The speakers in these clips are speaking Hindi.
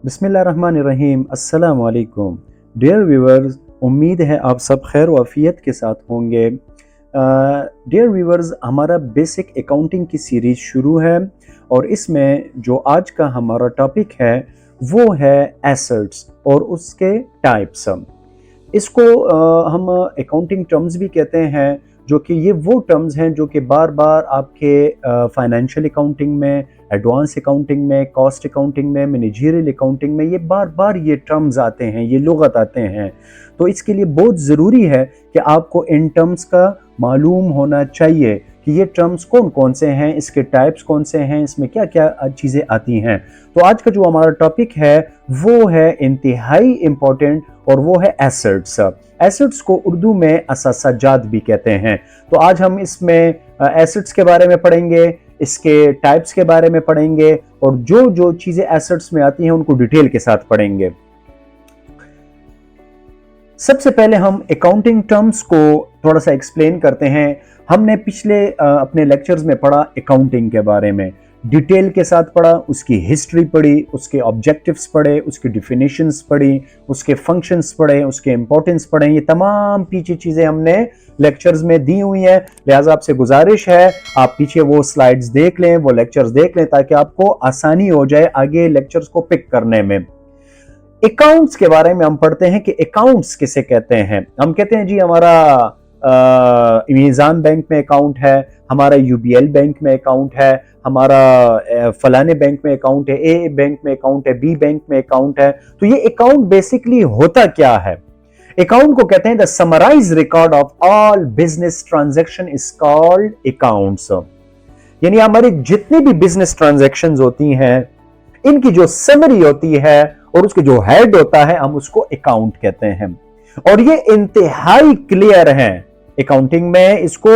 बिस्मिल्लाहिर्रहमानिर्रहीम। अस्सलाम वालेकुम डियर व्यूवर्स, उम्मीद है आप सब खैर वाफियत के साथ होंगे। डियर व्यूवर्स, हमारा बेसिक अकाउंटिंग की सीरीज़ शुरू है और इसमें जो आज का हमारा टॉपिक है वो है एसेट्स और उसके टाइप्स। इसको हम अकाउंटिंग टर्म्स भी कहते हैं, जो कि ये वो टर्म्स हैं जो कि बार बार आपके फाइनेंशियल अकाउंटिंग में, एडवांस अकाउंटिंग में, कॉस्ट अकाउंटिंग में, मैनेजरियल अकाउंटिंग में ये बार बार ये टर्म्स आते हैं, ये लुगत आते हैं। तो इसके लिए बहुत ज़रूरी है कि आपको इन टर्म्स का मालूम होना चाहिए कि ये टर्म्स कौन कौन से हैं, इसके टाइप्स कौन से हैं, इसमें क्या क्या चीज़ें आती हैं। तो आज का जो हमारा टॉपिक है वो है इंतहाई इम्पोर्टेंट और वो है एसेट्स। एसेट्स को उर्दू में असासाजात भी कहते हैं। तो आज हम इसमें एसेट्स के बारे में पढ़ेंगे, इसके टाइप्स के बारे में पढ़ेंगे और जो जो चीज़ें एसेट्स में आती हैं उनको डिटेल के साथ पढ़ेंगे। सबसे पहले हम अकाउंटिंग टर्म्स को थोड़ा सा एक्सप्लेन करते हैं। हमने पिछले अपने लेक्चर्स में पढ़ा अकाउंटिंग के बारे में, डिटेल के साथ पढ़ा, उसकी हिस्ट्री पढ़ी, उसके ऑब्जेक्टिव्स पढ़े, उसकी डिफिनेशंस पढ़ी, उसके फंक्शंस पढ़े, उसके इंपॉर्टेंस पढ़े। ये तमाम पीछे चीज़ें हमने लेक्चर्स में दी हुई हैं। लिहाजा आपसे गुजारिश है आप पीछे वो स्लाइड्स देख लें, वो लेक्चर्स देख लें, ताकि आपको आसानी हो जाए आगे लेक्चर्स को पिक करने में। अकाउंट्स के बारे में हम पढ़ते हैं कि अकाउंट्स किसे कहते हैं। हम कहते हैं जी हमारा मीज़ान बैंक में अकाउंट है, हमारा यूबीएल बैंक में अकाउंट है, हमारा फलाने बैंक में अकाउंट है, ए बैंक में अकाउंट है, बी बैंक में अकाउंट है। तो ये अकाउंट बेसिकली होता क्या है? अकाउंट को कहते हैं the summarise record of all business transaction is called accounts. यानी हमारी जितनी भी बिजनेस ट्रांजैक्शंस होती हैं, इनकी जो समरी होती है और उसके जो हेड होता है, हम उसको अकाउंट कहते हैं। और ये इंतहाई क्लियर है। अकाउंटिंग में इसको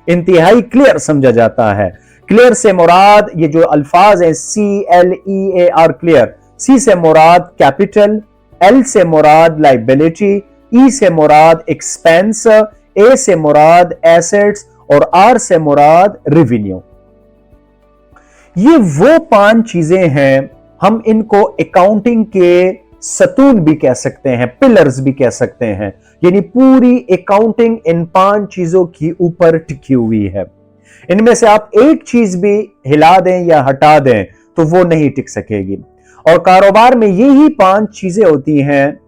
इंतहाई क्लियर समझा जाता है। क्लियर से मुराद ये जो अल्फाज हैं CLEAR, क्लियर। C से मुराद कैपिटल, L से मुराद लाइबिलिटी, E से मुराद एक्सपेंस, A से मुराद एसेट्स और R से मुराद रेवेन्यू। ये वो 5 चीजें हैं, हम इनको अकाउंटिंग के सतून भी कह सकते हैं, पिलर्स भी कह सकते हैं। यानी पूरी अकाउंटिंग इन 5 चीजों के ऊपर टिकी हुई है। इनमें से आप एक चीज भी हिला दें या हटा दें तो वो नहीं टिक सकेगी। और कारोबार में यही 5 चीजें होती हैं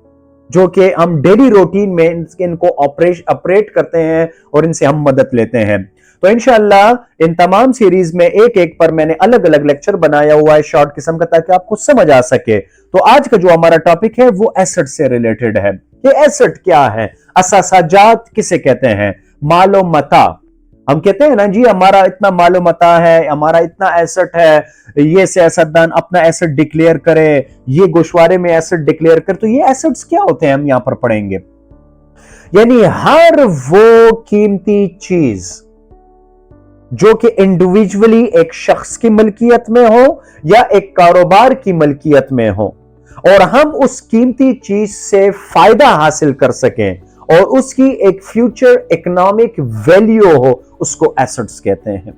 जो कि हम डेली रूटीन में इनको ऑपरेट करते हैं और इनसे हम मदद लेते हैं। तो इंशाअल्लाह इन तमाम सीरीज में एक एक पर मैंने अलग अलग लेक्चर बनाया हुआ है शॉर्ट किस्म का, ताकि आपको समझ आ सके। तो आज का जो हमारा टॉपिक है वो एसेट से रिलेटेड है। ये एसेट क्या है? असासाजात किसे कहते हैं? मालो मता। हम कहते हैं ना जी हमारा इतना मालो मता है, हमारा इतना एसेट है, ये सियासतदान अपना एसेट डिक्लेयर करे, ये गोशवारे में एसेट डिक्लेयर करे। तो ये एसेट्स क्या होते हैं हम यहां पर पढ़ेंगे। यानी हर वो कीमती चीज जो कि इंडिविजुअली एक शख्स की मलकियत में हो या एक कारोबार की मलकियत में हो, और हम उस कीमती चीज से फायदा हासिल कर सकें और उसकी एक फ्यूचर इकोनॉमिक वैल्यू हो, उसको एसेट्स कहते हैं।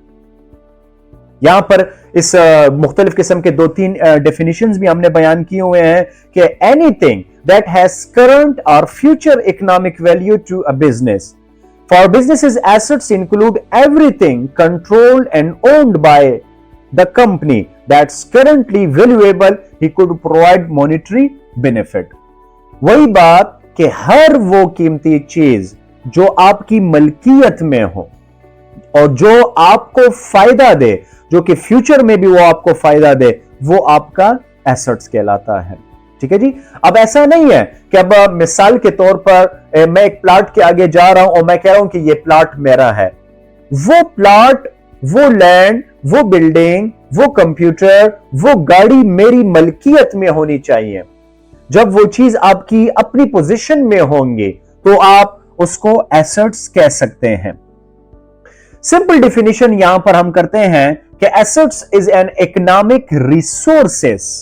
यहां पर इस मुख्तलिफ किस्म के 2-3 डेफिनेशंस भी हमने बयान किए हुए हैं कि एनीथिंग दैट हैज करंट और future economic value to a business. For businesses, assets include everything controlled and owned by the company that's currently valuable. He could provide monetary benefit. वही बात कि हर वो कीमती चीज जो आपकी मलकियत में हो और जो आपको फायदा दे, जो कि फ्यूचर में भी वो आपको फायदा दे, वो आपका एसेट्स कहलाता है। ठीक है जी। अब ऐसा नहीं है कि अब मिसाल के तौर पर मैं एक प्लॉट के आगे जा रहा हूं और मैं कह रहा हूं कि ये प्लॉट मेरा है। वो प्लॉट, वो लैंड, वो बिल्डिंग, वो कंप्यूटर, वो गाड़ी मेरी मलकियत में होनी चाहिए। जब वो चीज आपकी अपनी पोजीशन में होंगे तो आप उसको एसेट्स कह सकते हैं। सिंपल डेफिनेशन यहां पर हम करते हैं कि assets is an economic resources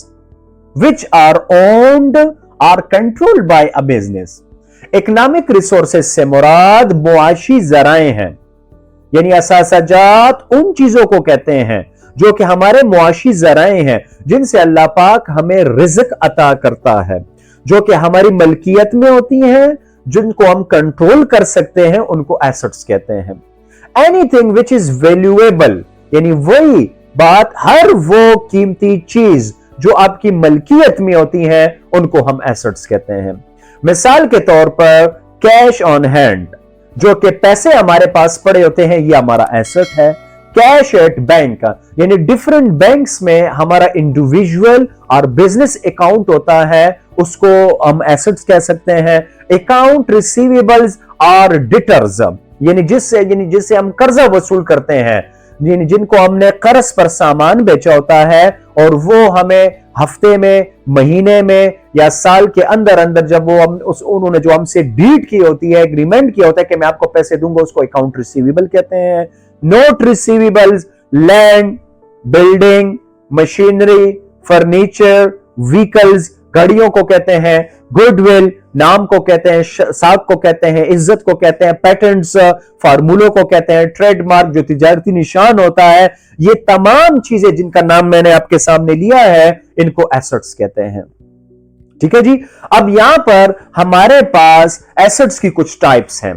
which are owned or controlled by a business. Economic resources से मुराद मुआशी जराए हैं। यानी असासाजात उन चीजों को कहते हैं जो कि हमारे मुआशी जराए हैं, जिनसे अल्लाह पाक हमें रिज़्क अता करता है, जो कि हमारी मलकियत में होती हैं, जिनको हम कंट्रोल कर सकते हैं, उनको एसेट्स कहते हैं। एनीथिंग विच इज वैल्यूएबल, यानी वही बात, हर वो कीमती चीज जो आपकी मलकियत में होती है, उनको हम एसेट्स कहते हैं। मिसाल के तौर पर कैश ऑन हैंड, जो कि पैसे हमारे पास पड़े होते हैं, ये हमारा एसेट है। कैश एट बैंक, यानी डिफरेंट बैंक्स में हमारा इंडिविजुअल और बिजनेस अकाउंट होता है, उसको हम एसेट्स कह सकते हैं। अकाउंट रिसीवेबल्स और डिटर्स, यानी जिससे हम कर्जा वसूल करते हैं, जिनको हमने कर्ज पर सामान बेचा होता है और वो हमें हफ्ते में, महीने में या साल के अंदर अंदर जब वो उन्होंने जो हमसे डीड की होती है, एग्रीमेंट किया होता है कि मैं आपको पैसे दूंगा, उसको अकाउंट रिसीवेबल कहते हैं। Note receivables land, building, machinery, furniture, vehicles, गाड़ियों को कहते हैं। गुडविल, नाम को कहते हैं, साख को कहते हैं, इज्जत को कहते हैं, पैटेंट्स, फार्मूलों को कहते हैं, ट्रेडमार्क जो तिजारती निशान होता है, ये तमाम चीजें जिनका नाम मैंने आपके सामने लिया है, इनको एसेट्स कहते हैं। ठीक है जी। अब यहां पर हमारे पास एसेट्स की कुछ टाइप्स हैं,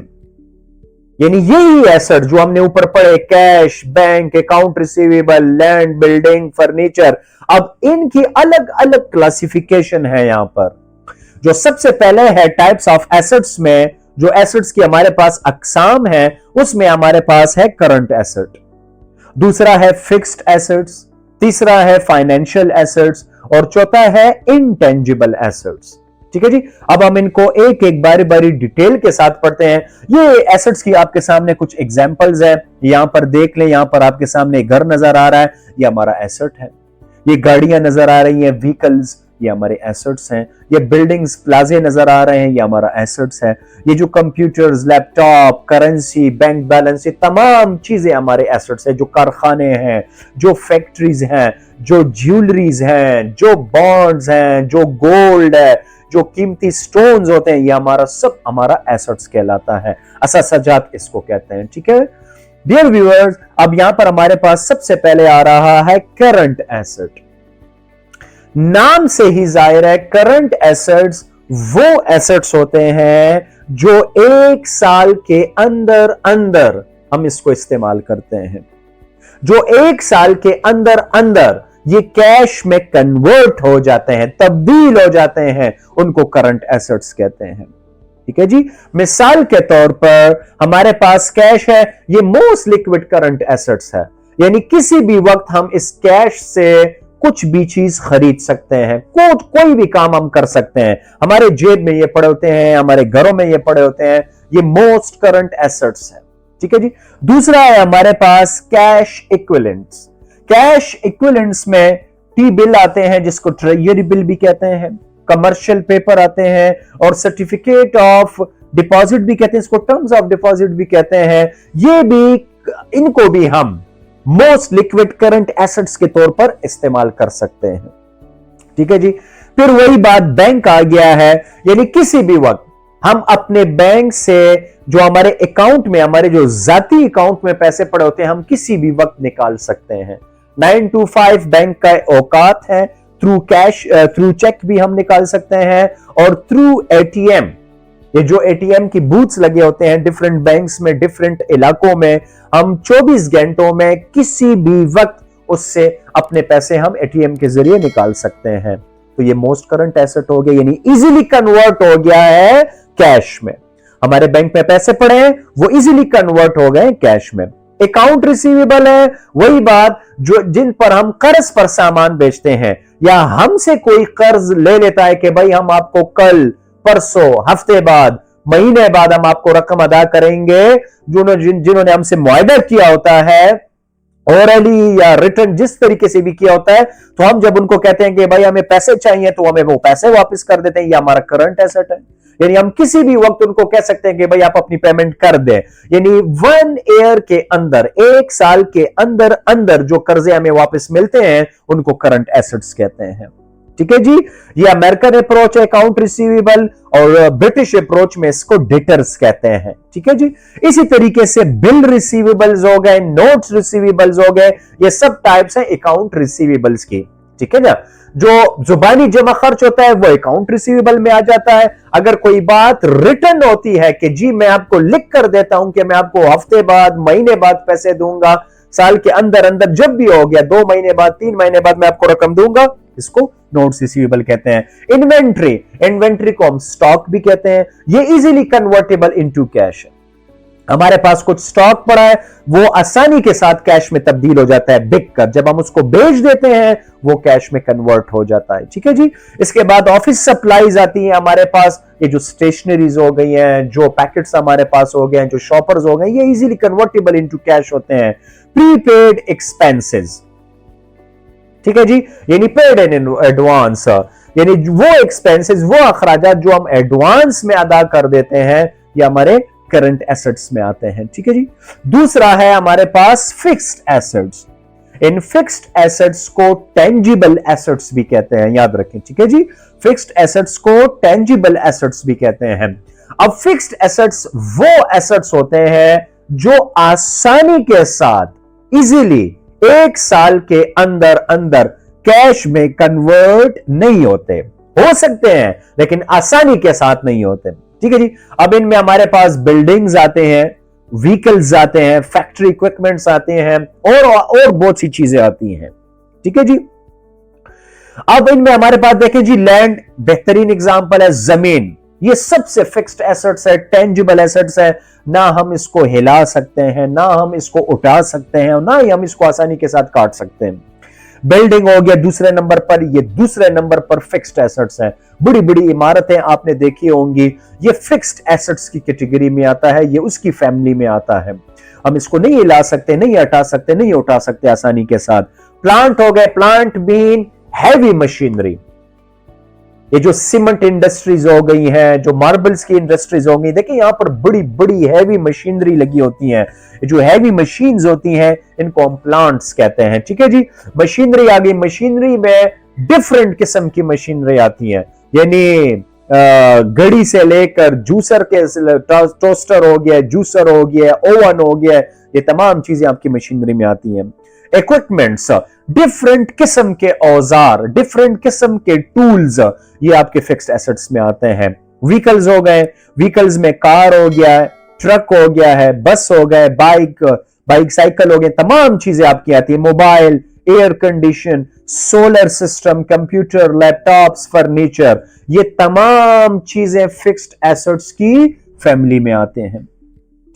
यानी यही एसेट जो हमने ऊपर पढ़े, cash, bank, account receivable, land, building, furniture, अब इनकी अलग अलग क्लासिफिकेशन है। यहां पर जो सबसे पहले है टाइप्स ऑफ एसेट्स में, जो एसेट्स की हमारे पास अकसाम है, उसमें हमारे पास है करंट एसेट, दूसरा है फिक्स्ड एसेट्स, तीसरा है फाइनेंशियल एसेट्स और चौथा है इंटेंजिबल एसेट्स। ठीक है जी। अब हम इनको एक एक बारी बारी डिटेल के साथ पढ़ते हैं। ये एसेट्स की आपके सामने कुछ एग्जांपल्स है, यहां पर देख लें। यहां पर आपके सामने घर नजर आ रहा है, ये हमारा एसेट है। ये गाड़ियां नजर आ रही हैं, व्हीकल्स, ये हमारे एसेट्स हैं। ये बिल्डिंग्स, प्लाजे नजर आ रहे हैं, ये हमारा एसेट्स है। ये जो computers, laptop, currency, bank balance, ये तमाम चीजें हमारे एसेट्स हैं। जो कारखाने हैं, जो फैक्ट्रीज हैं, जो ज्वेलरीज हैं, जो बॉन्ड्स हैं, जो गोल्ड है, जो कीमती स्टोन्स होते हैं, ये हमारा सब हमारा एसेट्स कहलाता है। अससाजात इसको कहते हैं। ठीक है डियर व्यूअर्स, अब यहां पर हमारे पास सबसे पहले आ रहा है करंट एसेट। नाम से ही जाहिर है, करंट एसेट्स वो एसेट्स होते हैं जो एक साल के अंदर अंदर हम इसको इस्तेमाल करते हैं, जो एक साल के अंदर अंदर ये कैश में कन्वर्ट हो जाते हैं, तब्दील हो जाते हैं, उनको करंट एसेट्स कहते हैं। ठीक है जी। मिसाल के तौर पर हमारे पास कैश है, ये मोस्ट लिक्विड करंट एसेट्स है, यानी किसी भी वक्त हम इस कैश से कुछ भी चीज खरीद सकते हैं, कोई भी काम हम कर सकते हैं। हमारे जेब में ये पड़े होते हैं, हमारे घरों में ये पड़े होते हैं, ये मोस्ट करंट एसेट्स है। ठीक है जी। दूसरा है हमारे पास कैश इक्विवेलेंट्स। कैश इक्विवेलेंट्स में टी बिल आते हैं, जिसको ट्रेजरी बिल भी कहते हैं, कमर्शियल पेपर आते हैं और सर्टिफिकेट ऑफ डिपॉजिट भी कहते हैं, इसको टर्म्स ऑफ डिपॉजिट भी कहते हैं। ये भी, इनको भी हम मोस्ट लिक्विड करंट एसेट्स के तौर पर इस्तेमाल कर सकते हैं। ठीक है जी। फिर वही बात बैंक आ गया है, यानी किसी भी वक्त हम अपने बैंक से जो हमारे अकाउंट में, हमारे जो जाती अकाउंट में पैसे पड़े होते हैं, हम किसी भी वक्त निकाल सकते हैं। 925 बैंक का औकात है। थ्रू कैश, थ्रू चेक भी हम निकाल सकते हैं और थ्रू एटीएम, ये जो एटीएम की बूथ्स लगे होते हैं डिफरेंट बैंक्स में, डिफरेंट इलाकों में, हम 24 घंटों में किसी भी वक्त उससे अपने पैसे हम एटीएम के जरिए निकाल सकते हैं। तो ये मोस्ट करंट एसेट हो गया, यानी इजीली कन्वर्ट हो गया है कैश में। हमारे बैंक में पैसे पड़े हैं, वो इजीली कन्वर्ट हो गए कैश में। अकाउंट रिसीवेबल है, वही बात जो जिन पर हम कर्ज पर सामान बेचते हैं, या हमसे कोई कर्ज ले लेता है कि भाई हम आपको कल, परसों, हफ्ते बाद, महीने बाद हम आपको रकम अदा करेंगे, जिन्होंने हमसे मुआहदा किया होता है, ओरली या रिटर्न, जिस तरीके से भी किया होता है, तो हम जब उनको कहते हैं कि भाई हमें पैसे चाहिए, तो हमें वो पैसे वापस कर देते हैं। ये हमारा करंट एसेट है, यानी हम किसी भी वक्त उनको कह सकते हैं कि भाई आप अपनी पेमेंट कर दें। यानी 1 ईयर के अंदर, एक साल के अंदर अंदर जो कर्जे हमें वापस मिलते हैं, उनको करंट एसेट्स कहते हैं। ठीक है जी। ये अमेरिकन अप्रोच है अकाउंट रिसीवेबल, और ब्रिटिश अप्रोच में इसको डेटर्स कहते हैं। ठीक है जी। इसी तरीके से बिल रिसीवेबल्स हो गए, नोट्स रिसीवेबल्स हो गए, ये सब टाइप्स है अकाउंट रिसीवेबल्स की। ठीक है ना। जो जुबानी जमा खर्च होता है वो अकाउंट रिसीवेबल में आ जाता है। अगर कोई बात रिटर्न होती है कि जी मैं आपको लिख कर देता हूं कि मैं आपको हफ्ते बाद, महीने बाद पैसे दूंगा, साल के अंदर अंदर जब भी हो गया, 2 महीने बाद, 3 महीने बाद मैं आपको रकम दूंगा, इसको नोट्स रिसीवेबल कहते हैं। इन्वेंट्री को हम स्टॉक भी कहते हैं। ये इजीली कन्वर्टेबल इनटू कैश है। हमारे पास कुछ स्टॉक पड़ा है, वो आसानी के साथ कैश में तब्दील हो जाता है बिक कर। जब हम उसको बेच देते हैं वो कैश में कन्वर्ट हो जाता है। ठीक है जी। इसके बाद ऑफिस सप्लाईज आती है हमारे पास। ये जो स्टेशनरीज हो गई हैं, जो पैकेट्स हमारे पास हो गए हैं, जो शॉपर्स हो गए, ये इजीली कन्वर्टेबल इनटू कैश होते हैं। प्रीपेड एक्सपेंसेस, ठीक है जी, यानी पेड इन एडवांस, यानी वो एक्सपेंसेस, वो अखराजात जो हम एडवांस में अदा कर देते हैं, ये हमारे करंट एसेट्स में आते हैं। ठीक है जी। दूसरा है हमारे पास fixed assets. In fixed assets को टेंजिबल एसेट्स भी कहते हैं, याद रखें। ठीक है जी। फिक्स्ड एसेट्स को टेंजिबल एसेट्स भी कहते हैं। अब फिक्स्ड एसेट्स वो एसेट्स होते हैं जो आसानी के साथ इजीली 1 साल के अंदर अंदर कैश में कन्वर्ट नहीं होते। हो सकते हैं लेकिन आसानी के साथ नहीं होते। ठीक है जी। अब इनमें हमारे पास बिल्डिंग्स आते हैं, व्हीकल्स आते हैं, फैक्ट्री इक्विपमेंट्स आते हैं, और बहुत सी चीजें आती हैं। ठीक है जी। अब इनमें हमारे पास देखें जी, लैंड बेहतरीन एग्जांपल है, जमीन, ये सबसे फिक्स्ड एसेट्स है, टेंजिबल एसेट्स है। ना हम इसको हिला सकते हैं, ना हम इसको उठा सकते हैं, ना ही हम इसको आसानी के साथ काट सकते हैं। बिल्डिंग हो गया दूसरे नंबर पर, ये दूसरे नंबर पर फिक्स्ड एसेट्स हैं। बड़ी बड़ी इमारतें आपने देखी होंगी, ये फिक्स्ड एसेट्स की कैटेगरी में आता है, ये उसकी फैमिली में आता है। हम इसको नहीं हिला सकते, नहीं हटा सकते, नहीं उठा सकते आसानी के साथ। प्लांट हो गए, प्लांट बीन हैवी मशीनरी, ये जो सीमेंट इंडस्ट्रीज हो गई हैं, जो मार्बल्स की इंडस्ट्रीज हो गई, देखिए यहां पर बड़ी बड़ी हैवी मशीनरी लगी होती हैं। जो हैवी मशीन्स होती हैं इनको हम प्लांट्स कहते हैं। ठीक है जी। मशीनरी आ गई, मशीनरी में डिफरेंट किस्म की मशीनरी आती है, यानी घड़ी से लेकर जूसर के, टोस्टर हो गया, जूसर हो गया, ओवन हो गया, ये तमाम चीजें आपकी मशीनरी में आती हैं। इक्विपमेंट्स, डिफरेंट किस्म के औजार, डिफरेंट किस्म के टूल्स, ये आपके फिक्स्ड एसेट्स में आते हैं। व्हीकल्स हो गए, व्हीकल्स में कार हो गया है, ट्रक हो गया है, बस हो गए, बाइक साइकिल हो गए, तमाम चीजें आपकी आती है। Mobile, air condition, solar system, computer, laptops, furniture, ये तमाम चीजें फिक्स्ड एसेट्स की फैमिली में आते हैं।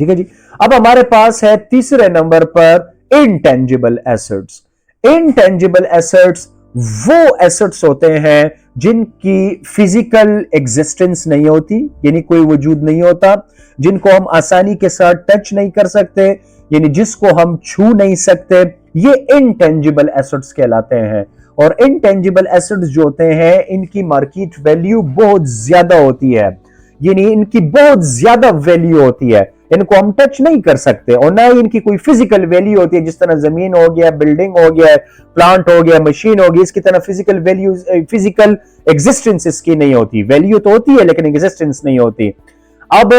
ठीक है जी। अब हमारे पास है तीसरे नंबर पर इनटेंजिबल एसेट्स। इनटेंजिबल एसेट्स वो एसेट्स होते हैं जिनकी फिजिकल एग्जिस्टेंस नहीं होती, यानी कोई वजूद नहीं होता, जिनको हम आसानी के साथ टच नहीं कर सकते, यानी जिसको हम छू नहीं सकते, ये इनटेंजिबल एसेट्स कहलाते हैं। और इनटेंजिबल एसेट्स जो होते हैं इनकी मार्केट वैल्यू बहुत ज्यादा होती है, यानी इनकी बहुत ज्यादा वैल्यू होती है, इनको हम टच नहीं कर सकते, और ना ही इनकी कोई फिजिकल वैल्यू होती है। जिस तरह जमीन हो गया, बिल्डिंग हो गया, प्लांट हो गया, मशीन हो गई, इसकी तरह फिजिकल वैल्यू, फिजिकल एग्जिस्टेंस इसकी नहीं होती। वैल्यू तो होती है लेकिन एग्जिस्टेंस नहीं होती। अब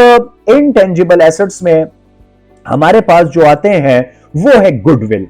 इनटेंजिबल एसेट्स में हमारे पास जो आते हैं वो है गुडविल,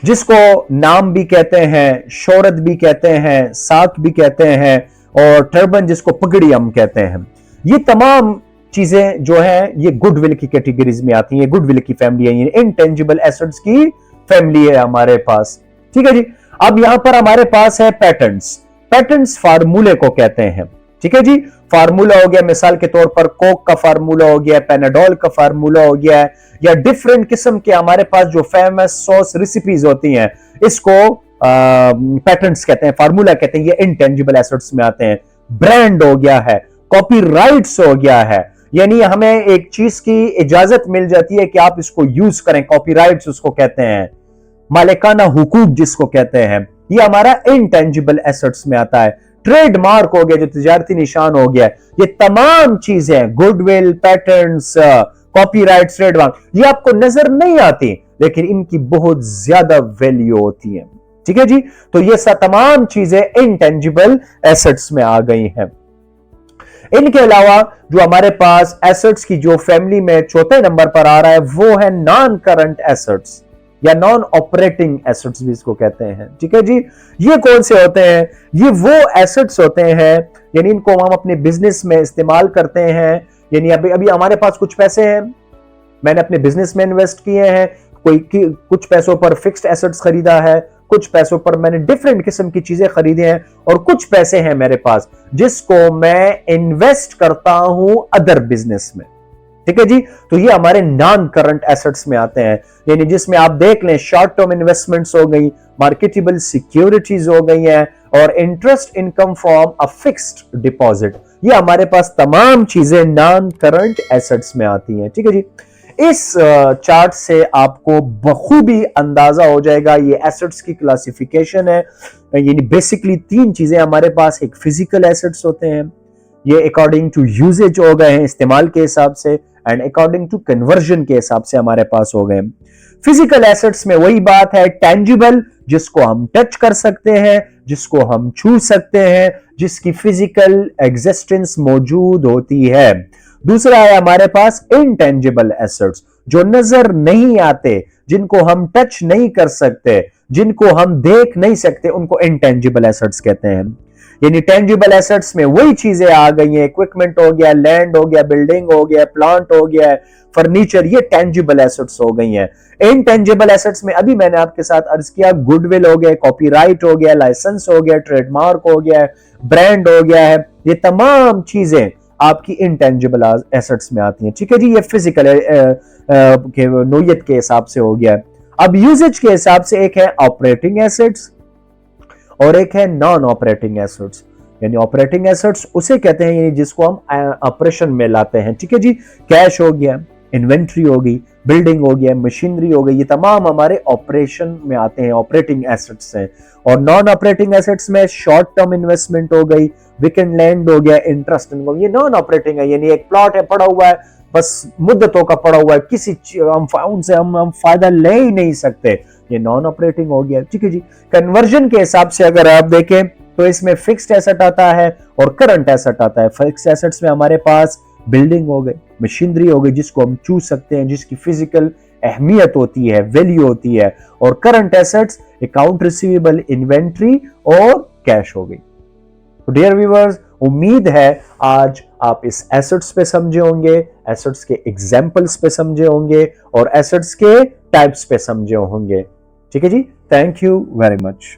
जिसको नाम भी कहते हैं, शोहरत भी कहते हैं, साख भी कहते हैं, और टर्बन जिसको पगड़ी हम कहते हैं। ये तमाम चीजें जो है ये गुडविल की कैटेगरीज में आती हैं, गुडविल की फैमिली है, इनटेंजिबल एसेट्स की फैमिली है हमारे पास। ठीक है जी। अब यहां पर हमारे पास है पैटर्न्स। पैटर्न्स फार्मूले को कहते हैं। ठीक है जी। फार्मूला हो गया, मिसाल के तौर पर कोक का फार्मूला हो गया, पेनाडोल का फार्मूला हो गया, या डिफरेंट किस्म के हमारे पास जो फेमस सॉस रेसिपीज होती हैं, इसको पैटर्न्स कहते हैं, फार्मूला कहते हैं, ये इनटेंजिबल एसेट्स में आते हैं। ब्रांड हो गया है, कॉपीराइट्स हो गया है, यानी हमें एक चीज की इजाजत मिल जाती है कि आप इसको यूज करें, कॉपीराइट्स उसको कहते हैं, मालिकाना हुकूक जिसको कहते हैं, ये हमारा इनटेंजिबल एसेट्स में आता है। ट्रेडमार्क हो गया, जो तिजारती निशान हो गया, ये तमाम चीजें, गुडविल, पैटर्न्स, कॉपीराइट्स, ट्रेडमार्क, ये आपको नजर नहीं आती लेकिन इनकी बहुत ज्यादा वैल्यू होती है। ठीक है जी। तो ये तमाम चीजें इंटेंजिबल एसेट्स में आ गई हैं। इनके अलावा जो हमारे पास एसेट्स की जो फैमिली में चौथे नंबर पर आ रहा है वो है नॉन करंट एसेट्स या नॉन ऑपरेटिंग एसेट्स भी इसको कहते हैं। ठीक है जी। ये कौन से होते हैं? ये वो एसेट्स होते हैं यानी इनको हम अपने बिजनेस में इस्तेमाल करते हैं। यानी अभी अभी हमारे पास कुछ पैसे हैं, मैंने अपने बिजनेस में इन्वेस्ट किए हैं, कुछ पैसों पर फिक्स्ड एसेट्स खरीदा है, कुछ पैसों पर मैंने डिफरेंट किस्म की चीजें खरीदी हैं, और कुछ पैसे हैं मेरे पास जिसको मैं इन्वेस्ट करता हूं अदर बिजनेस में। ठीक है जी। तो ये हमारे नॉन करंट एसेट्स में आते हैं, यानी जिसमें आप देख लें शॉर्ट टर्म इन्वेस्टमेंट्स हो गई, मार्केटेबल सिक्योरिटीज हो गई हैं, और interest income from a fixed deposit. ये हमारे पास तमाम चीजें नॉन करंट एसेट्स में आती हैं। ठीक है जी। इस चार्ट से आपको बखूबी अंदाजा हो जाएगा ये एसेट्स की क्लासिफिकेशन है। यानी बेसिकली तीन चीजें हमारे पास, एक फिजिकल एसेट्स होते हैं, ये अकॉर्डिंग टू यूजेज हो गए हैं इस्तेमाल के हिसाब से, एंड अकॉर्डिंग टू कन्वर्जन के हिसाब से हमारे पास हो गए। फिजिकल एसेट्स में वही बात है, टेंजिबल, जिसको हम टच कर सकते हैं, जिसको हम छू सकते हैं, जिसकी फिजिकल एग्जिस्टेंस मौजूद होती है। दूसरा है हमारे पास इनटेंजिबल एसेट्स, जो नजर नहीं आते, जिनको हम टच नहीं कर सकते, जिनको हम देख नहीं सकते, उनको इनटेंजिबल एसेट्स कहते हैं। यानी टेंजिबल एसेट्स में वही चीजें आ गई हैं, इक्विपमेंट हो गया, लैंड हो गया, बिल्डिंग हो गया, प्लांट हो गया, फर्नीचर, ये टेंजिबल एसेट्स हो गई हैं। इनटेंजिबल एसेट्स में अभी मैंने आपके साथ अर्ज किया, गुडविल हो गया, कॉपीराइट हो गया, लाइसेंस हो गया, ट्रेडमार्क हो गया, ब्रांड हो गया है, ये तमाम चीजें आपकी इनटेंजिबल एसेट्स में आती हैं। ठीक है जी। ये फिजिकल नोयत के हिसाब से हो गया। अब यूजेज के हिसाब से एक है ऑपरेटिंग एसेट्स और एक है नॉन ऑपरेटिंग एसेट्स। यानी ऑपरेटिंग एसेट्स उसे कहते हैं जिसको हम ऑपरेशन में लाते हैं। ठीक है जी। कैश हो गया, इन्वेंट्री हो गई, बिल्डिंग हो गया, मशीनरी हो गई, ये तमाम हमारे ऑपरेशन में आते हैं, ऑपरेटिंग एसेट्स हैं। और नॉन ऑपरेटिंग एसेट्स में शॉर्ट टर्म इन्वेस्टमेंट हो गई, वीकेंड लैंड हो गया, इंटरेस्ट इनकम, ये नॉन ऑपरेटिंग है। यानी एक प्लॉट है पड़ा हुआ है, बस मुद्दतों का पड़ा हुआ है, किसी उनसे हम फायदा ले ही नहीं सकते, ये नॉन ऑपरेटिंग हो गया। ठीक है जी। कन्वर्जन के हिसाब से अगर आप देखें तो इसमें फिक्स्ड एसेट आता है और करंट एसेट आता है। फिक्स्ड एसेट्स में हमारे पास बिल्डिंग हो गई, मशीनरी हो गई, जिसको हम छू सकते हैं, जिसकी फिजिकल अहमियत होती है, वैल्यू होती है। और current assets account receivable, inventory और कैश हो गई। तो डियर व्यूअर्स, उम्मीद है आज आप इस एसेट्स पे समझे होंगे, एसेट्स के एग्जाम्पल्स पे समझे होंगे और एसेट्स के टाइप्स पे समझे होंगे। ठीक है जी। Thank you very much.